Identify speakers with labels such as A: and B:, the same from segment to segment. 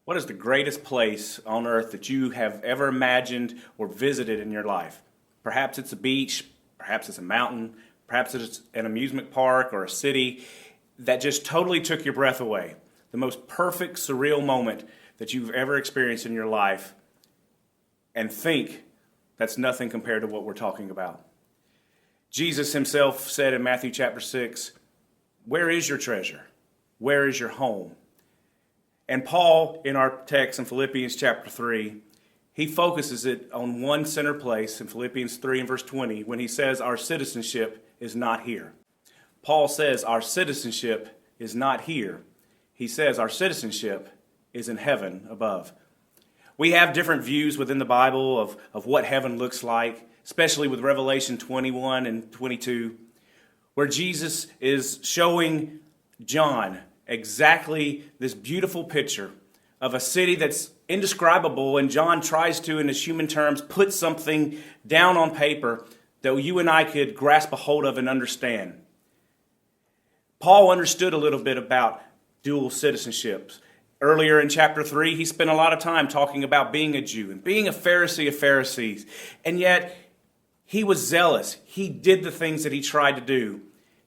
A: What is the greatest place on earth that you have ever imagined or visited in your life? Perhaps it's a beach, perhaps it's a mountain, perhaps it's an amusement park or a city that just totally took your breath away. The most perfect, surreal moment that you've ever experienced in your life, and think that's nothing compared to what we're talking about. Jesus himself said in Matthew chapter 6, "Where is your treasure? Where is your home?" And Paul, in our text in Philippians chapter 3, he focuses it on one center place in Philippians 3 and verse 20 when he says our citizenship is not here. Paul says our citizenship is not here. He says our citizenship is in heaven above. We have different views within the Bible of what heaven looks like, especially with Revelation 21 and 22, where Jesus is showing John exactly this beautiful picture of a city that's indescribable, and John tries to, in his human terms, put something down on paper that you and I could grasp a hold of and understand. Paul understood a little bit about dual citizenships. Earlier in chapter 3, he spent a lot of time talking about being a Jew and being a Pharisee of Pharisees, and yet he was zealous. He did the things that he tried to do.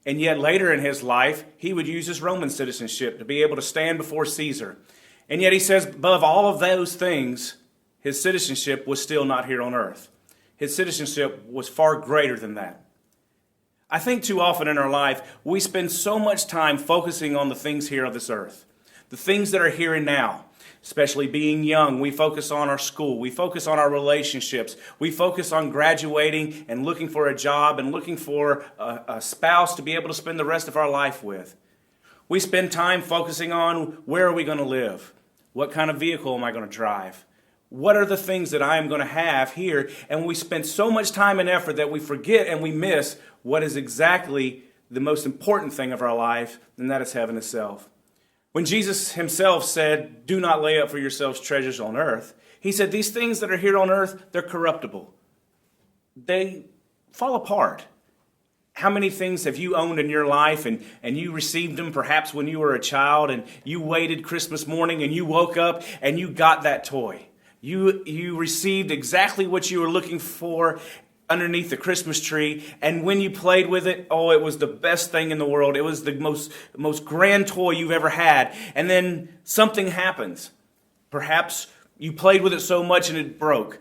A: And yet later in his life, he would use his Roman citizenship to be able to stand before Caesar. And yet he says, above all of those things, his citizenship was still not here on earth. His citizenship was far greater than that. I think too often in our life, we spend so much time focusing on the things here on this earth, the things that are here and now. Especially being young, we focus on our school, we focus on our relationships, we focus on graduating and looking for a job and looking for a spouse to be able to spend the rest of our life with. We spend time focusing on where are we going to live? What kind of vehicle am I going to drive? What are the things that I am going to have here? And we spend so much time and effort that we forget and we miss what is exactly the most important thing of our life, and that is heaven itself. When Jesus himself said, "Do not lay up for yourselves treasures on earth," he said these things that are here on earth, they're corruptible. They fall apart. How many things have you owned in your life and you received them perhaps when you were a child, and you waited Christmas morning and you woke up and you got that toy? You received exactly what you were looking for underneath the Christmas tree, and when you played with it, oh, it was the best thing in the world. It was the most grand toy you've ever had. And then something happens. Perhaps you played with it so much and it broke.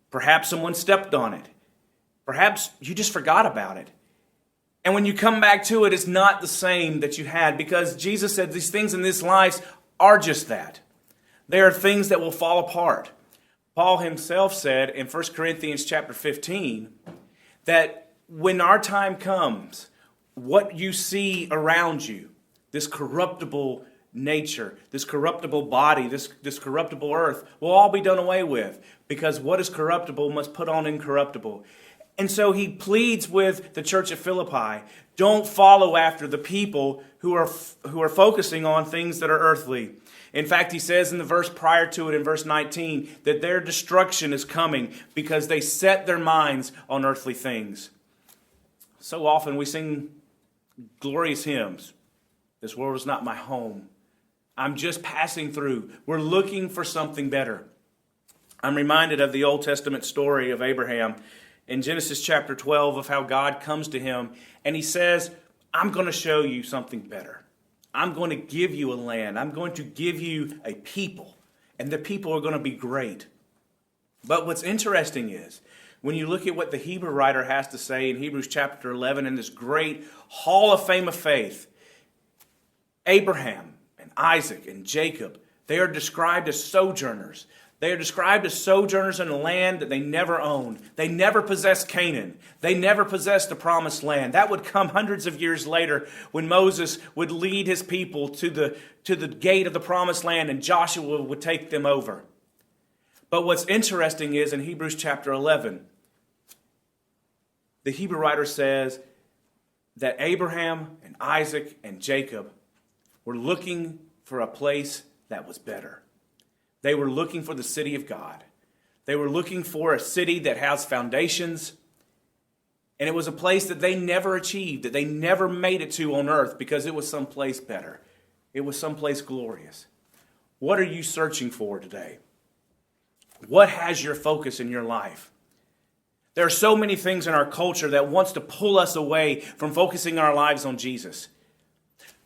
A: Perhaps someone stepped on it. Perhaps you just forgot about it. And when you come back to it, it's not the same that you had, because Jesus said these things in this life are just that. They are things that will fall apart. Paul himself said in 1 Corinthians chapter 15 that when our time comes, what you see around you, this corruptible nature, this corruptible body, this corruptible earth, will all be done away with, because what is corruptible must put on incorruptible. And so he pleads with the church of Philippi, don't follow after the people who are focusing on things that are earthly. In fact, he says in the verse prior to it, in verse 19, that their destruction is coming because they set their minds on earthly things. So often we sing glorious hymns. This world is not my home. I'm just passing through. We're looking for something better. I'm reminded of the Old Testament story of Abraham in Genesis chapter 12, of how God comes to him and he says, I'm going to show you something better. I'm going to give you a land. I'm going to give you a people. And the people are going to be great. But what's interesting is, when you look at what the Hebrew writer has to say in Hebrews chapter 11, in this great hall of fame of faith, Abraham and Isaac and Jacob, they are described as sojourners. They are described as sojourners in a land that they never owned. They never possessed Canaan. They never possessed the promised land. That would come hundreds of years later when Moses would lead his people to the gate of the promised land and Joshua would take them over. But what's interesting is in Hebrews chapter 11, the Hebrew writer says that Abraham and Isaac and Jacob were looking for a place that was better. They were looking for the city of God. They were looking for a city that has foundations. And it was a place that they never achieved, that they never made it to on earth, because it was someplace better. It was someplace glorious. What are you searching for today? What has your focus in your life? There are so many things in our culture that wants to pull us away from focusing our lives on Jesus.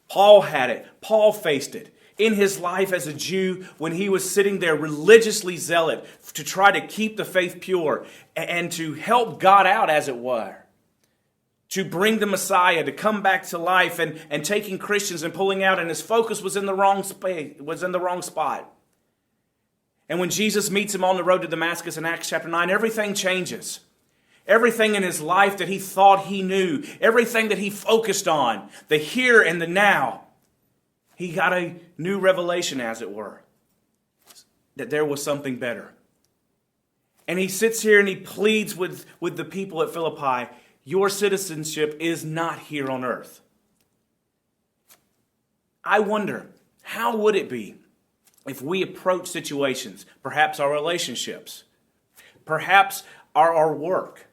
A: Paul had it. Paul faced it in his life as a Jew when he was sitting there religiously zealot to try to keep the faith pure and to help God out, as it were. To bring the Messiah, to come back to life and taking Christians and pulling out, and his focus was in the wrong space, was in the wrong spot. And when Jesus meets him on the road to Damascus in Acts chapter 9, everything changes. Everything in his life that he thought he knew, everything that he focused on, the here and the now, he got a new revelation, as it were, that there was something better. And he sits here and he pleads with the people at Philippi, your citizenship is not here on earth. I wonder, how would it be if we approach situations, perhaps our relationships, perhaps our work,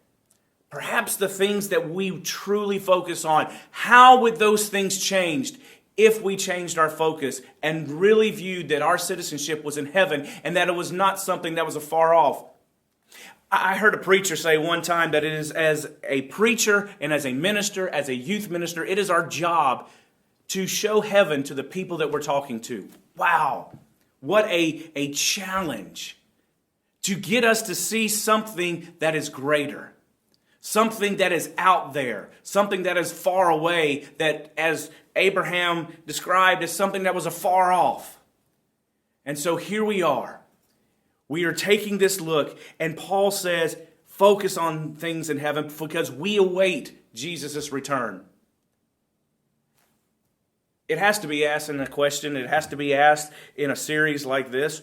A: perhaps the things that we truly focus on, how would those things change if we changed our focus and really viewed that our citizenship was in heaven and that it was not something that was afar off? I heard a preacher say one time that it is, as a preacher and as a minister, as a youth minister, it is our job to show heaven to the people that we're talking to. Wow, what a challenge to get us to see something that is greater, something that is out there, something that is far away, that, as Abraham described, as something that was afar off. And so here we are. We are taking this look, and Paul says, focus on things in heaven because we await Jesus' return. It has to be asked in a question. It has to be asked in a series like this.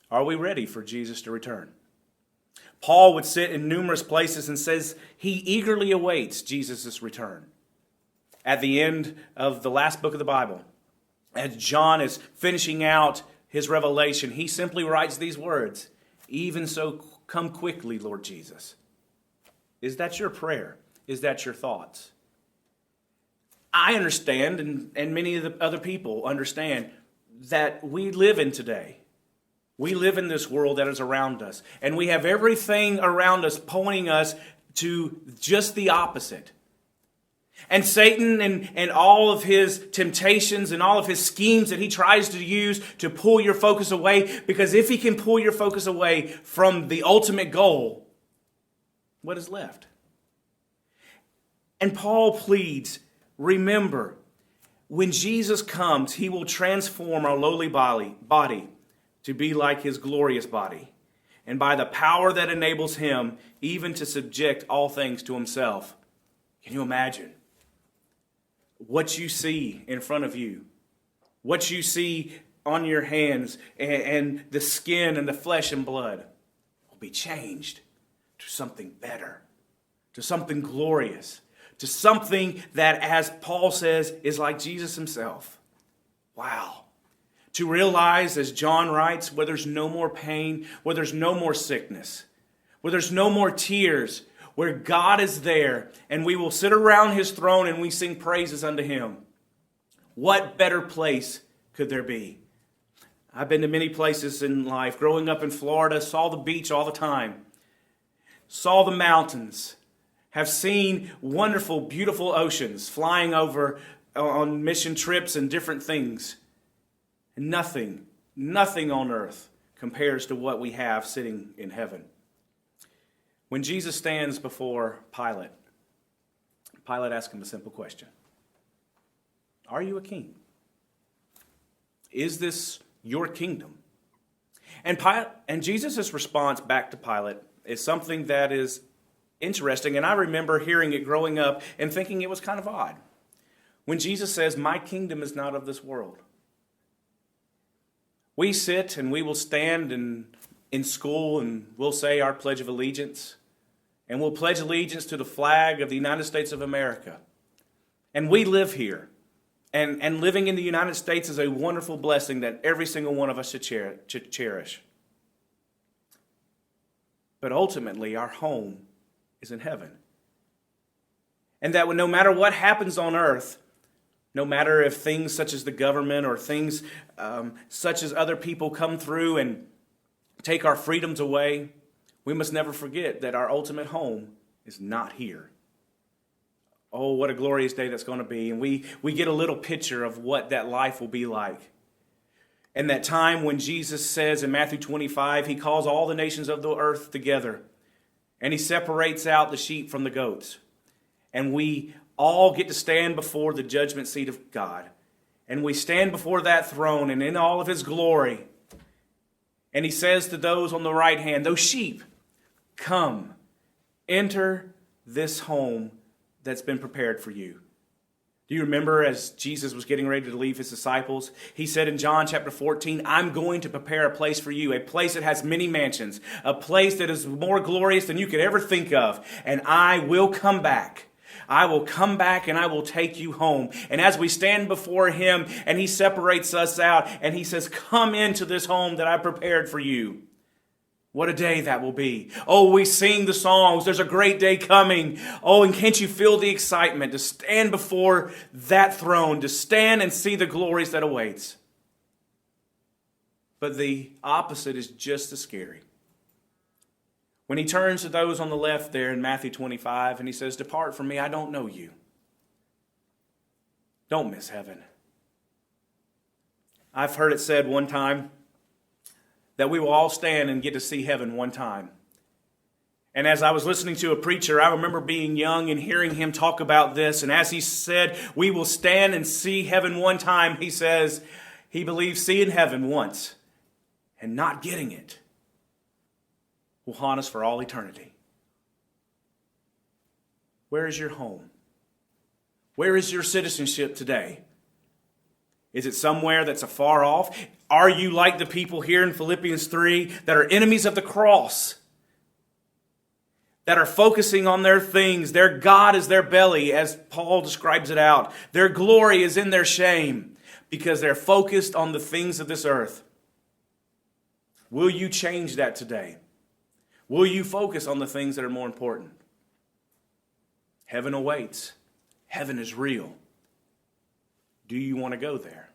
A: Are we ready for Jesus to return? Paul would sit in numerous places and says he eagerly awaits Jesus' return. At the end of the last book of the Bible, as John is finishing out his revelation, he simply writes these words, even so come quickly, Lord Jesus. Is that your prayer? Is that your thoughts? I understand, and many of the other people understand, that we live in today. We live in this world that is around us, and we have everything around us pointing us to just the opposite. And Satan and all of his temptations and all of his schemes that he tries to use to pull your focus away, because if he can pull your focus away from the ultimate goal, what is left? And Paul pleads, remember, when Jesus comes, he will transform our lowly body to be like his glorious body, and by the power that enables him even to subject all things to himself. Can you imagine? What you see in front of you, what you see on your hands, and the skin and the flesh and blood will be changed to something better, to something glorious, to something that, as Paul says, is like Jesus himself. Wow. To realize, as John writes, where there's no more pain, where there's no more sickness, where there's no more tears, where God is there, and we will sit around his throne and we sing praises unto him. What better place could there be? I've been to many places in life. Growing up in Florida, saw the beach all the time. Saw the mountains. Have seen wonderful, beautiful oceans flying over on mission trips and different things. And nothing on earth compares to what we have sitting in heaven. When Jesus stands before Pilate, Pilate asks him a simple question. Are you a king? Is this your kingdom? And Jesus' response back to Pilate is something that is interesting, and I remember hearing it growing up and thinking it was kind of odd. When Jesus says, my kingdom is not of this world. We sit and we will stand in school and we'll say our Pledge of Allegiance, and we'll pledge allegiance to the flag of the United States of America. And we live here. And living in the United States is a wonderful blessing that every single one of us should cherish. But ultimately, our home is in heaven. And that no matter what happens on earth, No matter if things such as the government or things such as other people come through and take our freedoms away, we must never forget that our ultimate home is not here. Oh, what a glorious day that's going to be. And we get a little picture of what that life will be like. And that time when Jesus says in Matthew 25, he calls all the nations of the earth together. And he separates out the sheep from the goats. And we all get to stand before the judgment seat of God. And we stand before that throne and in all of his glory. And he says to those on the right hand, those sheep, come, enter this home that's been prepared for you. Do you remember as Jesus was getting ready to leave his disciples? He said in John chapter 14, I'm going to prepare a place for you, a place that has many mansions, a place that is more glorious than you could ever think of. And I will come back. I will come back and I will take you home. And as we stand before him and he separates us out and he says, come into this home that I prepared for you. What a day that will be. Oh, we sing the songs. There's a great day coming. Oh, and can't you feel the excitement to stand before that throne, to stand and see the glories that awaits? But the opposite is just as scary. When he turns to those on the left there in Matthew 25 and he says, depart from me, I don't know you. Don't miss heaven. I've heard it said one time that we will all stand and get to see heaven one time. And as I was listening to a preacher, I remember being young and hearing him talk about this. And as he said, we will stand and see heaven one time, he says he believes seeing heaven once and not getting it will haunt us for all eternity. Where is your home? Where is your citizenship today? Is it somewhere that's afar off? Are you like the people here in Philippians 3 that are enemies of the cross? That are focusing on their things. Their God is their belly, as Paul describes it out. Their glory is in their shame because they're focused on the things of this earth. Will you change that today? Will you focus on the things that are more important? Heaven awaits. Heaven is real. Do you want to go there?